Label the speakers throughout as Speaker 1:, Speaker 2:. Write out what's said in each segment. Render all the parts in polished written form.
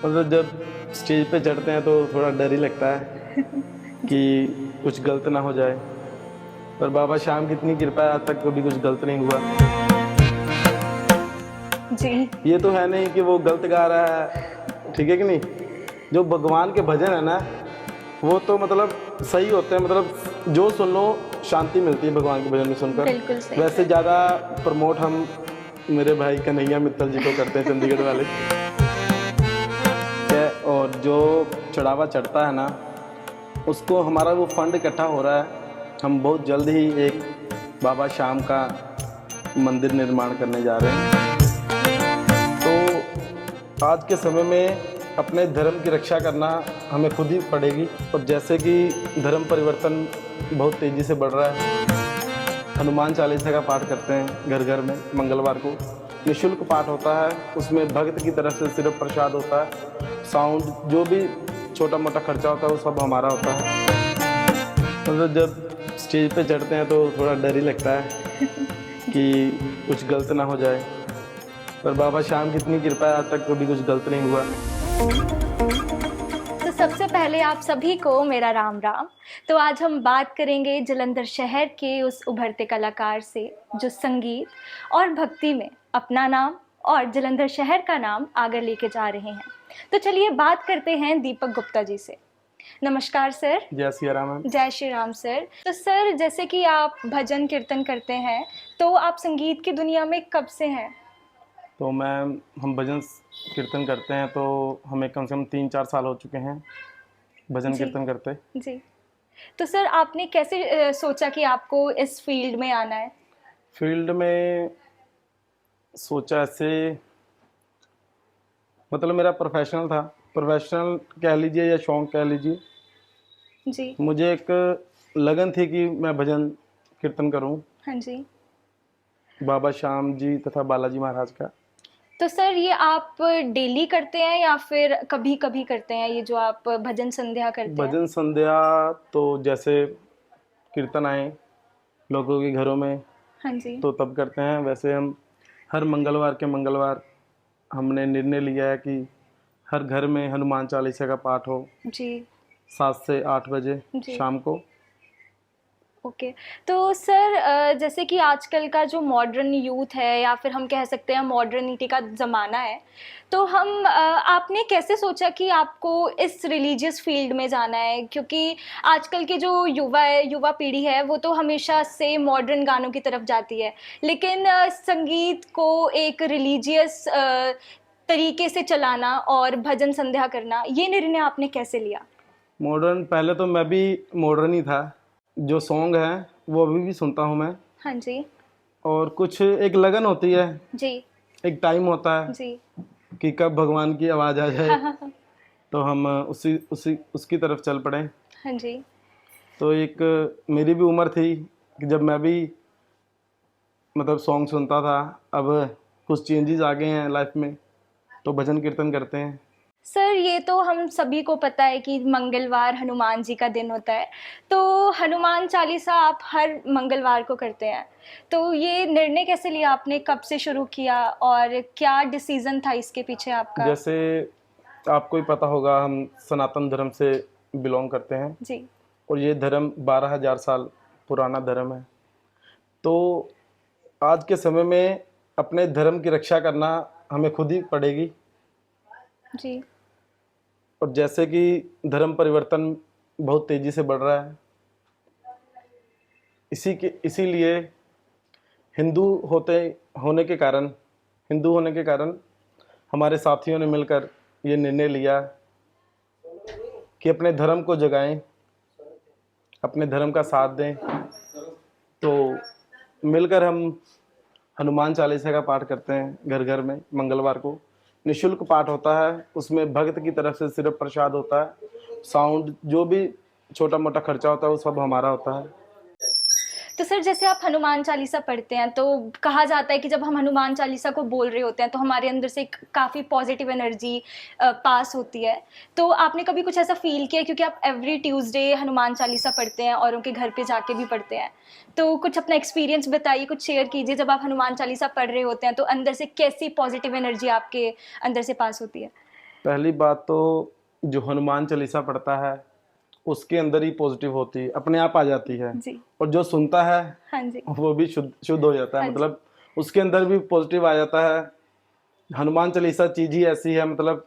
Speaker 1: मतलब जब स्टेज पे चढ़ते हैं तो थोड़ा डर ही लगता है कि कुछ गलत ना हो जाए। पर बाबा श्याम की इतनी कृपा है, आज तक कभी कुछ गलत नहीं हुआ।
Speaker 2: जी।
Speaker 1: ये तो है नहीं कि वो गलत गा रहा है, ठीक है कि नहीं। जो भगवान के भजन है ना, वो तो मतलब सही होते हैं। मतलब जो सुन लो शांति मिलती है भगवान के भजन में सुनकर।
Speaker 2: बिल्कुल सही
Speaker 1: वैसे
Speaker 2: सर।
Speaker 1: ज़्यादा प्रमोट हम मेरे भाई कन्हैया मित्तल जी को करते हैं, चंडीगढ़ वाले। और जो चढ़ावा चढ़ता है ना, उसको हमारा वो फंड इकट्ठा हो रहा है। हम बहुत जल्द ही एक बाबा श्याम का मंदिर निर्माण करने जा रहे हैं। तो आज के समय में अपने धर्म की रक्षा करना हमें खुद ही पड़ेगी। और जैसे कि धर्म परिवर्तन बहुत तेज़ी से बढ़ रहा है, हनुमान चालीसा का पाठ करते हैं घर घर में। मंगलवार को निःशुल्क पाठ होता है, उसमें भक्त की तरफ से सिर्फ प्रसाद होता है। साउंड जो भी छोटा मोटा खर्चा होता है वो सब हमारा होता है। मतलब जब स्टेज पे चढ़ते हैं तो थोड़ा डर ही लगता है कि कुछ गलत ना हो जाए। पर बाबा श्याम की इतनी कृपा है, आज तक कभी कुछ गलत नहीं हुआ।
Speaker 2: तो सबसे पहले आप सभी को मेरा राम राम। तो आज हम बात करेंगे जलंधर शहर के उस उभरते कलाकार से जो संगीत और भक्ति में अपना नाम और जलंधर शहर का नाम आगे लेके जा रहे हैं। तो चलिए बात करते हैं दीपक गुप्ता जी से। नमस्कार सर।
Speaker 1: जय सिया राम मैम।
Speaker 2: जय श्री राम सर। तो सर जैसे कि आप भजन कीर्तन करते हैं, तो आप संगीत की दुनिया में कब से हैं?
Speaker 1: तो मैम हम भजन कीर्तन करते हैं तो हमें कम से कम 3-4 साल हो चुके हैं भजन
Speaker 2: जी
Speaker 1: कीर्तन करते।
Speaker 2: जी। तो सर आपने कैसे सोचा कि आपको इस फील्ड में आना है?
Speaker 1: फील्ड में सोचा ऐसे, मतलब मेरा प्रोफेशनल था। प्रोफेशनल कह लीजिए या शौक कह लीजिए।
Speaker 2: जी।
Speaker 1: मुझे एक लगन थी कि मैं भजन कीर्तन करूं
Speaker 2: हाँ जी।
Speaker 1: बाबा श्याम जी तथा बालाजी महाराज का।
Speaker 2: तो सर ये आप डेली करते हैं या फिर कभी कभी करते हैं, ये जो आप भजन संध्या करते हैं?
Speaker 1: भजन संध्या तो जैसे कीर्तन आए लोगों के घरों में
Speaker 2: हाँ जी।
Speaker 1: तो तब करते हैं। वैसे हम हर मंगलवार के मंगलवार हमने निर्णय लिया है कि हर घर में हनुमान चालीसा का पाठ हो,
Speaker 2: जी
Speaker 1: 7 से 8 बजे
Speaker 2: जी।
Speaker 1: शाम को।
Speaker 2: ओके। तो सर जैसे कि आजकल का जो मॉडर्न यूथ है या फिर हम कह सकते हैं मॉडर्निटी का ज़माना है, तो आपने कैसे सोचा कि आपको इस रिलीजियस फील्ड में जाना है? क्योंकि आजकल के जो युवा पीढ़ी है वो तो हमेशा से मॉडर्न गानों की तरफ जाती है, लेकिन संगीत को एक रिलीजियस तरीके से चलाना और भजन संध्या करना, ये निर्णय आपने कैसे लिया?
Speaker 1: मॉडर्न पहले तो मैं भी मॉडर्न ही था। जो सॉन्ग है वो अभी भी सुनता हूँ मैं।
Speaker 2: हाँ जी।
Speaker 1: और कुछ एक लगन होती है,
Speaker 2: जी
Speaker 1: एक टाइम होता है
Speaker 2: जी।
Speaker 1: कि कब भगवान की आवाज़ आ जाए
Speaker 2: हाँ हाँ हाँ।
Speaker 1: तो हम उसी उसी उसकी तरफ चल पड़े।
Speaker 2: हाँ जी।
Speaker 1: तो एक मेरी भी उम्र थी कि जब मैं भी मतलब सॉन्ग सुनता था। अब कुछ चेंजेस आ गए हैं लाइफ में तो भजन कीर्तन करते हैं।
Speaker 2: सर ये तो हम सभी को पता है कि मंगलवार हनुमान जी का दिन होता है, तो हनुमान चालीसा आप हर मंगलवार को करते हैं। तो ये निर्णय कैसे लिया आपने, कब से शुरू किया और क्या डिसीजन था इसके पीछे आपका?
Speaker 1: जैसे आपको ही पता होगा, हम सनातन धर्म से बिलोंग करते हैं
Speaker 2: जी।
Speaker 1: और ये धर्म 12,000 साल पुराना धर्म है। तो आज के समय में अपने धर्म की रक्षा करना हमें खुद ही पड़ेगी।
Speaker 2: जी।
Speaker 1: और जैसे कि धर्म परिवर्तन बहुत तेज़ी से बढ़ रहा है, इसीलिए हिंदू होते होने के कारण हिंदू होने के कारण हमारे साथियों ने मिलकर ये निर्णय लिया कि अपने धर्म को जगाएं, अपने धर्म का साथ दें। तो मिलकर हम हनुमान चालीसा का पाठ करते हैं घर घर में। मंगलवार को निःशुल्क पाठ होता है, उसमें भक्त की तरफ से सिर्फ प्रसाद होता है। साउंड जो भी छोटा मोटा खर्चा होता है वो सब हमारा होता है।
Speaker 2: तो सर जैसे आप हनुमान चालीसा पढ़ते हैं, तो कहा जाता है कि जब हम हनुमान चालीसा को बोल रहे होते हैं तो हमारे अंदर से काफ़ी पॉजिटिव एनर्जी पास होती है। तो आपने कभी कुछ ऐसा फील किया, क्योंकि आप एवरी ट्यूसडे हनुमान चालीसा पढ़ते हैं और उनके घर पे जाके भी पढ़ते हैं, तो कुछ अपना एक्सपीरियंस बताइए, कुछ शेयर कीजिए। जब आप हनुमान चालीसा पढ़ रहे होते हैं तो अंदर से कैसी पॉजिटिव एनर्जी आपके अंदर से पास होती है?
Speaker 1: पहली बात तो जो हनुमान चालीसा पढ़ता है उसके अंदर ही पॉजिटिव होती है, अपने आप आ जाती है।
Speaker 2: जी।
Speaker 1: और जो सुनता है
Speaker 2: हाँ जी।
Speaker 1: वो भी शुद्ध शुद्ध हो जाता
Speaker 2: हाँ
Speaker 1: है,
Speaker 2: जी।
Speaker 1: मतलब उसके अंदर भी पॉजिटिव आ जाता है। हनुमान चालीसा चीज ही ऐसी है, मतलब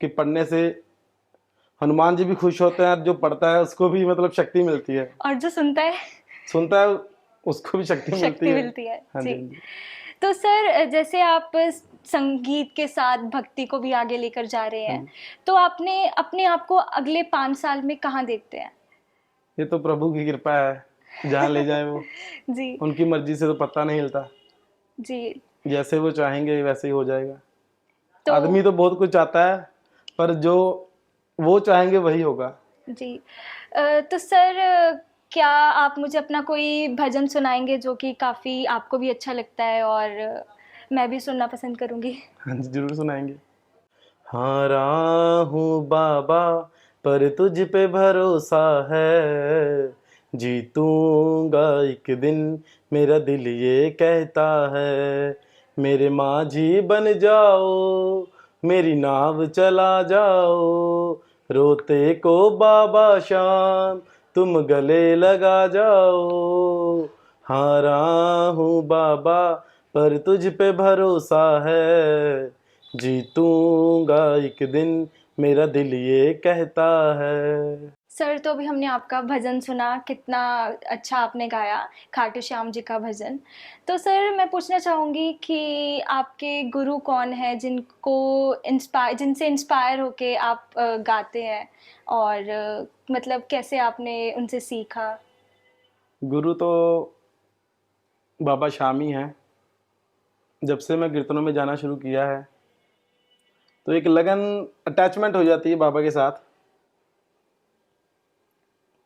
Speaker 1: कि पढ़ने से हनुमान जी भी खुश होते हैं, जो पढ़ता है उसको भी मतलब शक्ति मिलती है,
Speaker 2: और जो सुनता है
Speaker 1: सुनता है उसको भी शक्ति मिलती
Speaker 2: शक्ति
Speaker 1: है।
Speaker 2: मिलती है।
Speaker 1: हाँ जी,
Speaker 2: जी।
Speaker 1: हाँ जी।
Speaker 2: तो सर जैसे आप संगीत के साथ भक्ति को भी आगे लेकर जा रहे
Speaker 1: हाँ
Speaker 2: हैं,
Speaker 1: जी।
Speaker 2: तो आपने अपने आप को अगले 5 साल में कहाँ देखते हैं?
Speaker 1: ये तो प्रभु की कृपा है, जहाँ ले जाए वो,
Speaker 2: जी।
Speaker 1: उनकी मर्जी से तो पता नहीं हिलता।
Speaker 2: जी।
Speaker 1: जैसे वो चाहेंगे वैसे ही हो जाएगा।
Speaker 2: तो
Speaker 1: आदमी तो बहुत कुछ चाहता है, पर जो वो चाहेंगे वही होगा।
Speaker 2: जी। तो सर क्या आप मुझे अपना कोई भजन सुनाएंगे जो कि काफ़ी आपको भी अच्छा लगता है और मैं भी सुनना पसंद करूँगी?
Speaker 1: हाँ जी, जरूर सुनाएंगे। हारा हूँ बाबा पर तुझ पे भरोसा है, जीतूंगा एक दिन मेरा दिल ये कहता है। मेरे माझी बन जाओ, मेरी नाव चला जाओ, रोते को बाबा शाम तुम गले लगा जाओ। हारा हूँ बाबा पर तुझ पे भरोसा है, जीतूंगा एक दिन मेरा दिल ये कहता है।
Speaker 2: सर तो अभी हमने आपका भजन सुना, कितना अच्छा आपने गाया खाटू श्याम जी का भजन। तो सर मैं पूछना चाहूँगी कि आपके गुरु कौन है जिनको जिनसे इंस्पायर होके आप गाते हैं और मतलब कैसे आपने उनसे सीखा?
Speaker 1: गुरु तो बाबा शामी हैं। जब से मैं कीर्तनों में जाना शुरू किया है तो एक लगन, अटैचमेंट हो जाती है बाबा के साथ।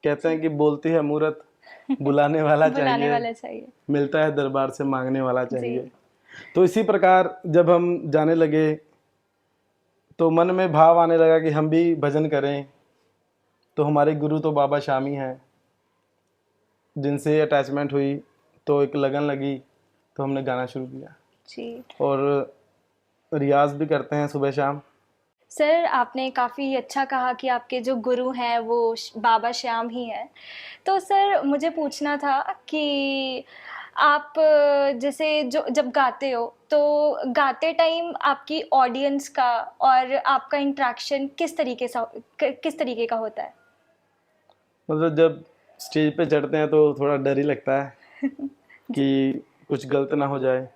Speaker 1: कहते हैं कि बोलती है मूरत बुलाने वाला
Speaker 2: बुलाने
Speaker 1: चाहिए,
Speaker 2: वाला चाहिए।
Speaker 1: मिलता है दरबार से मांगने वाला
Speaker 2: जी।
Speaker 1: चाहिए। तो इसी प्रकार जब हम जाने लगे तो मन में भाव आने लगा कि हम भी भजन करें। तो हमारे गुरु तो बाबा शामी हैं, जिनसे अटैचमेंट हुई तो एक लगन लगी, तो हमने गाना शुरू किया
Speaker 2: जी।
Speaker 1: और रियाज भी करते हैं सुबह शाम।
Speaker 2: सर आपने काफ़ी अच्छा कहा कि आपके जो गुरु हैं वो बाबा श्याम ही हैं। तो सर मुझे पूछना था कि आप जैसे जो जब गाते हो तो गाते टाइम आपकी ऑडियंस का और आपका इंटरेक्शन किस तरीके का होता है?
Speaker 1: मतलब जब स्टेज पे चढ़ते हैं तो थोड़ा डर ही लगता है
Speaker 2: जी।
Speaker 1: कि कुछ गलत ना हो जाए,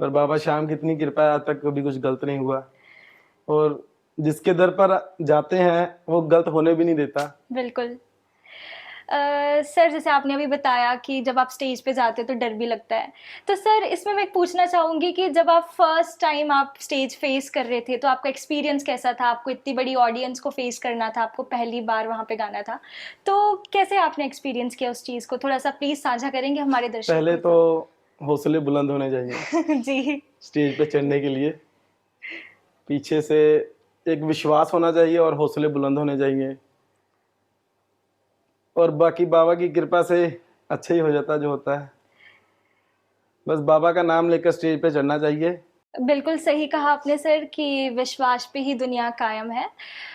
Speaker 1: पर बाबा श्याम की इतनी कृपा है, आज तक कभी कुछ गलत नहीं हुआ। और जिसके दर पर जाते हैं वो गलत होने भी नहीं देता।
Speaker 2: बिल्कुल। सर जैसे आपने अभी बताया कि जब आप स्टेज पे जाते हो तो डर भी लगता है। तो सर इसमें मैं पूछना चाहूँगी कि जब आप फर्स्ट टाइम आप स्टेज फेस कर रहे थे तो आपका एक्सपीरियंस कैसा था? आपको इतनी बड़ी ऑडियंस को फेस करना था, आपको पहली बार वहाँ पे गाना था। तो कैसे आपने एक्सपीरियंस किया उस चीज़ को? थोड़ा-सा प्लीज़ साझा करेंगे हमारे
Speaker 1: पहले
Speaker 2: दर्शकों
Speaker 1: तो हौसले बुलंद होने चाहिए
Speaker 2: को? जी।
Speaker 1: स्टेज पे चढ़ने के लिए। पीछे से एक विश्वास होना चाहिए और हौसले बुलंद होने चाहिए। और बाकी बाबा की कृपा से अच्छा ही हो जाता है जो होता है। बस बाबा का नाम लेकर स्टेज पे चढ़ना चाहिए।
Speaker 2: बिल्कुल सही कहा आपने सर कि विश्वास पे ही दुनिया कायम है।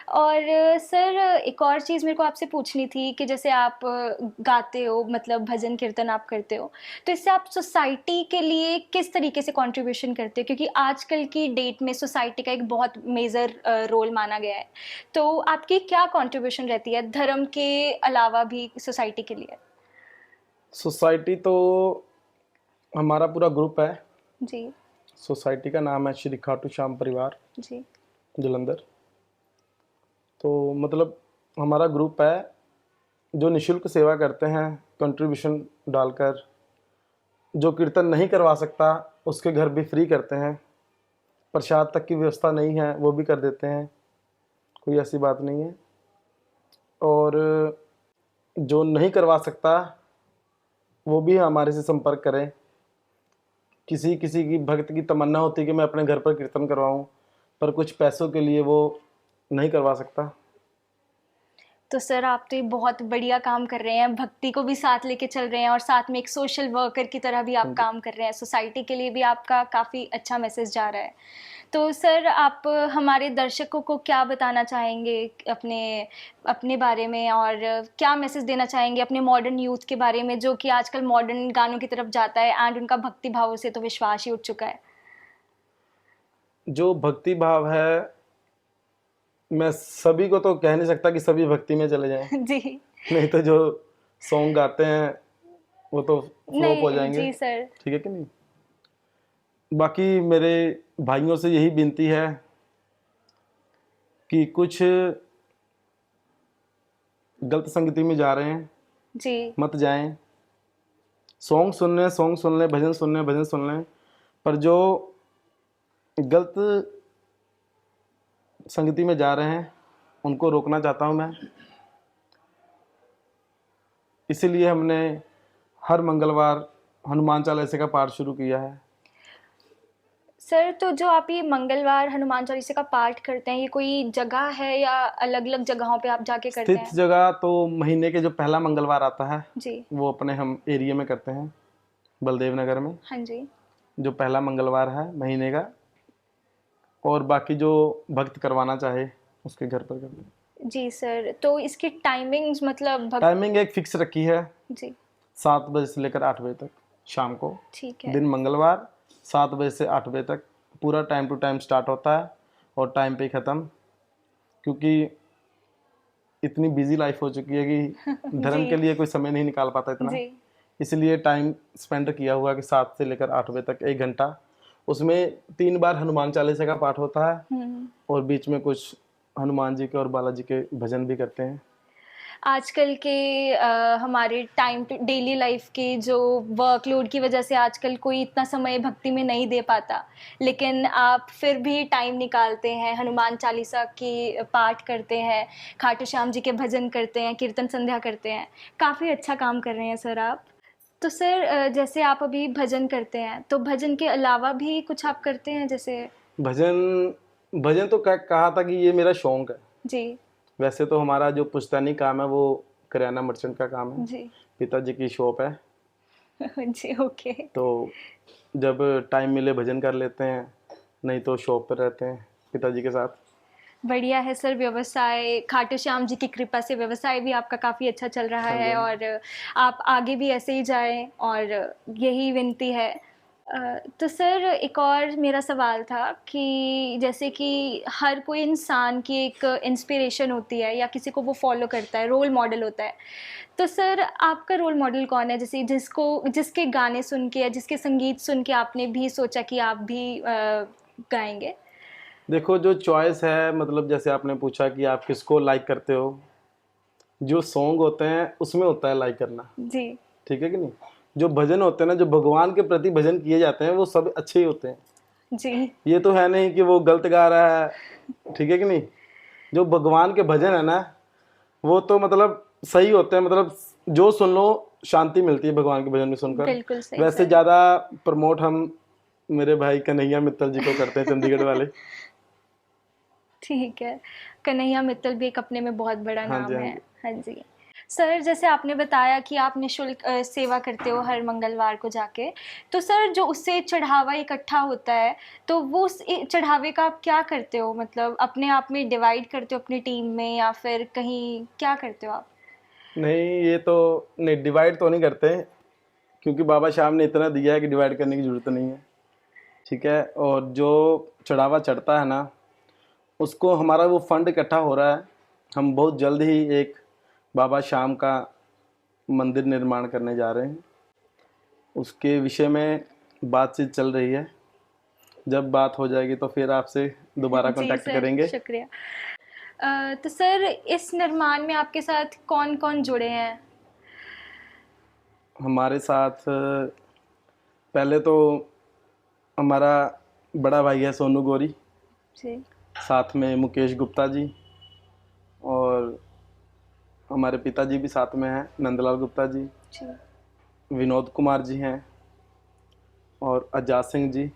Speaker 2: और सर एक और चीज़ मेरे को आपसे पूछनी थी कि जैसे आप गाते हो मतलब भजन कीर्तन आप करते हो, तो इससे आप सोसाइटी के लिए किस तरीके से कंट्रीब्यूशन करते हो? क्योंकि आजकल की डेट में सोसाइटी का एक बहुत मेजर रोल माना गया है। तो आपकी क्या कंट्रीब्यूशन रहती है धर्म के अलावा भी सोसाइटी के लिए?
Speaker 1: सोसाइटी तो हमारा पूरा ग्रुप है।
Speaker 2: जी।
Speaker 1: सोसाइटी का नाम है श्री खाटू श्याम परिवार
Speaker 2: जी।
Speaker 1: जलंधर। तो मतलब हमारा ग्रुप है जो निशुल्क सेवा करते हैं, कंट्रीब्यूशन डालकर। जो कीर्तन नहीं करवा सकता उसके घर भी फ्री करते हैं। प्रसाद तक की व्यवस्था नहीं है वो भी कर देते हैं, कोई ऐसी बात नहीं है। और जो नहीं करवा सकता वो भी हमारे से संपर्क करें। किसी किसी की भक्त की तमन्ना होती है कि मैं अपने घर पर कीर्तन करवाऊं, पर कुछ पैसों के लिए वो नहीं करवा सकता।
Speaker 2: तो सर आप तो ये बहुत बढ़िया काम कर रहे हैं, भक्ति को भी साथ लेके चल रहे हैं और साथ में एक सोशल वर्कर की तरह भी आप
Speaker 1: हाँ जी।
Speaker 2: काम कर रहे हैं, सोसाइटी के लिए भी आपका काफ़ी अच्छा मैसेज जा रहा है। तो सर आप हमारे दर्शकों को क्या बताना चाहेंगे अपने अपने बारे में, और क्या मैसेज देना चाहेंगे अपने मॉडर्न यूथ के बारे में जो कि आजकल मॉडर्न गानों की तरफ जाता है एंड उनका भक्ति भाव से तो विश्वास ही उठ चुका है?
Speaker 1: जो भक्ति भाव है, मैं सभी को तो कह नहीं सकता कि सभी भक्ति में चले जाएं।
Speaker 2: जी
Speaker 1: नहीं तो जो सॉन्ग गाते हैं वो तो फ्लॉप हो
Speaker 2: नहीं
Speaker 1: जाएंगे।
Speaker 2: जी सर।
Speaker 1: ठीक है कि नहीं। बाकी मेरे भाइयों से यही विनती है कि कुछ गलत संगति में जा रहे हैं
Speaker 2: जी
Speaker 1: मत जाएं। सॉन्ग सुन लें, भजन सुन लें, पर जो गलत संगति में जा रहे हैं उनको रोकना चाहता हूं मैं। इसीलिए हमने हर मंगलवार हनुमान चालीसा का पाठ शुरू किया है।
Speaker 2: सर तो जो आप ये मंगलवार हनुमान चालीसा का पाठ करते हैं, ये कोई जगह है या अलग अलग जगहों पे आप जाके करते
Speaker 1: स्थित
Speaker 2: हैं?
Speaker 1: जगह तो महीने के जो पहला मंगलवार आता है
Speaker 2: जी।
Speaker 1: वो अपने हम एरिया में करते हैं, बलदेव नगर में,
Speaker 2: हाँ जी।
Speaker 1: जो पहला मंगलवार है महीने का। और बाकी जो भक्त करवाना चाहे उसके घर पर करते हैं।
Speaker 2: जी सर, तो इसकी टाइमिंग्स मतलब
Speaker 1: टाइमिंग एक फिक्स रखी है,
Speaker 2: जी
Speaker 1: 7 बजे से लेकर 8 बजे तक शाम को।
Speaker 2: ठीक है।
Speaker 1: दिन मंगलवार 7 बजे से 8 बजे तक पूरा टाइम टू टाइम स्टार्ट होता है और टाइम पे ही ख़त्म। क्योंकि इतनी बिजी लाइफ हो चुकी है कि धर्म
Speaker 2: जी
Speaker 1: के लिए कोई समय नहीं निकाल पाता इतना।
Speaker 2: जी
Speaker 1: इसलिए टाइम स्पेंड किया हुआ कि 7 से लेकर 8 बजे तक 1 घंटा, उसमें 3 बार हनुमान चालीसा का पाठ होता है और बीच में कुछ हनुमान जी के और बालाजी के भजन भी करते हैं।
Speaker 2: आजकल के हमारे टाइम टू डेली लाइफ के जो वर्कलोड की वजह से आजकल कोई इतना समय भक्ति में नहीं दे पाता, लेकिन आप फिर भी टाइम निकालते हैं, हनुमान चालीसा की पाठ करते हैं, खाटू श्याम जी के भजन करते हैं, कीर्तन संध्या करते हैं। काफ़ी अच्छा काम कर रहे हैं सर आप। तो सर जैसे आप अभी भजन करते हैं, तो भजन के अलावा भी कुछ आप करते हैं जैसे?
Speaker 1: भजन भजन तो कहा था कि ये मेरा शौक है।
Speaker 2: जी
Speaker 1: वैसे तो हमारा जो पुश्तैनी काम है वो किराना मर्चेंट का काम है,
Speaker 2: जी
Speaker 1: पिताजी की शॉप है।
Speaker 2: जी ओके।
Speaker 1: तो जब टाइम मिले भजन कर लेते हैं, नहीं तो शॉप पर रहते हैं पिताजी के साथ।
Speaker 2: बढ़िया है सर, व्यवसाय खाटू श्याम जी की कृपा से व्यवसाय भी आपका काफ़ी अच्छा चल रहा है और आप आगे भी ऐसे ही जाएं, और यही विनती है। तो सर एक और मेरा सवाल था कि जैसे कि हर कोई इंसान की एक इंस्पिरेशन होती है या किसी को वो फॉलो करता है, रोल मॉडल होता है। तो सर आपका रोल मॉडल कौन है, जैसे जिसके गाने सुन के या जिसके संगीत सुन के आपने भी सोचा कि आप भी गाएंगे?
Speaker 1: देखो, जो चॉइस है, मतलब जैसे आपने पूछा कि आप किसको लाइक करते हो, जो सॉन्ग होते हैं उसमें होता है लाइक करना।
Speaker 2: जी
Speaker 1: ठीक है कि नहीं। जो भजन होते हैं ना, जो भगवान के प्रति भजन किए जाते हैं, वो सब अच्छे ही होते हैं।
Speaker 2: जी
Speaker 1: ये तो है नहीं कि वो गलत गा रहा है। ठीक है कि नहीं। जो भगवान के भजन है ना, वो तो मतलब सही होते हैं। मतलब जो सुन लो शांति मिलती है भगवान के भजन में सुनकर।
Speaker 2: बिल्कुल सही
Speaker 1: वैसे
Speaker 2: सर।
Speaker 1: ज़्यादा प्रमोट हम मेरे भाई कन्हैया मित्तल जी को करते हैं, चंडीगढ़ वाले।
Speaker 2: ठीक है, कन्हैया मित्तल भी एक अपने में बहुत बड़ा
Speaker 1: हाँ जी,
Speaker 2: नाम
Speaker 1: हाँ
Speaker 2: है।
Speaker 1: जी।
Speaker 2: हाँ जी सर, जैसे आपने बताया कि आप निःशुल्क सेवा करते हो हर मंगलवार को जाके, तो सर जो उससे चढ़ावा इकट्ठा होता है, तो वो उस चढ़ावे का आप क्या करते हो? मतलब अपने आप में डिवाइड करते हो अपनी टीम में या फिर कहीं क्या करते हो आप?
Speaker 1: नहीं, ये तो नहीं, डिवाइड तो नहीं करते, क्योंकि बाबा श्याम ने इतना दिया है कि डिवाइड करने की ज़रूरत नहीं है। ठीक है। और जो चढ़ावा चढ़ता है ना, उसको हमारा वो फंड इकट्ठा हो रहा है। हम बहुत जल्द ही एक बाबा श्याम का मंदिर निर्माण करने जा रहे हैं। उसके विषय में बातचीत चल रही है। जब बात हो जाएगी तो फिर आपसे दोबारा
Speaker 2: जी
Speaker 1: कांटेक्ट
Speaker 2: सर,
Speaker 1: करेंगे।
Speaker 2: शुक्रिया। तो सर इस निर्माण में आपके साथ कौन कौन जुड़े हैं?
Speaker 1: हमारे साथ पहले तो हमारा बड़ा भाई है सोनू गौरी,
Speaker 2: जी
Speaker 1: साथ में मुकेश गुप्ता जी, और हमारे पिताजी भी साथ में हैं, नंदलाल गुप्ता जी,
Speaker 2: जी
Speaker 1: विनोद कुमार जी हैं, और आजाद सिंह जी।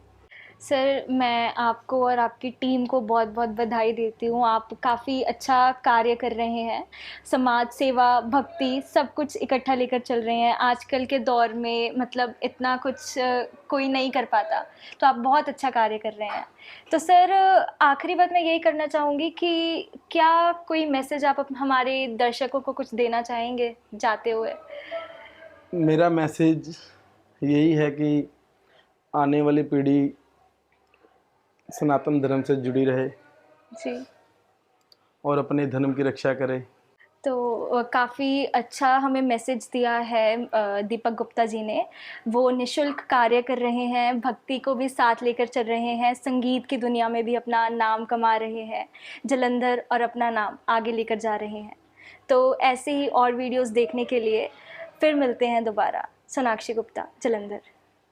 Speaker 2: सर मैं आपको और आपकी टीम को बहुत बहुत बधाई देती हूँ। आप काफ़ी अच्छा कार्य कर रहे हैं। समाज सेवा, भक्ति सब कुछ इकट्ठा लेकर चल रहे हैं। आजकल के दौर में मतलब इतना कुछ कोई नहीं कर पाता, तो आप बहुत अच्छा कार्य कर रहे हैं। तो सर आखिरी बात मैं यही करना चाहूँगी कि क्या कोई मैसेज आप हमारे दर्शकों को कुछ देना चाहेंगे जाते हुए?
Speaker 1: मेरा मैसेज यही है कि आने वाली पीढ़ी सनातन धर्म से जुड़ी रहे
Speaker 2: जी।
Speaker 1: और अपने धर्म की रक्षा करे।
Speaker 2: तो काफ़ी अच्छा हमें मैसेज दिया है दीपक गुप्ता जी ने। वो निःशुल्क कार्य कर रहे हैं, भक्ति को भी साथ लेकर चल रहे हैं, संगीत की दुनिया में भी अपना नाम कमा रहे हैं, जलंधर और अपना नाम आगे लेकर जा रहे हैं। तो ऐसे ही और वीडियोस देखने के लिए फिर मिलते हैं दोबारा। सोनाक्षी गुप्ता, जलंधर।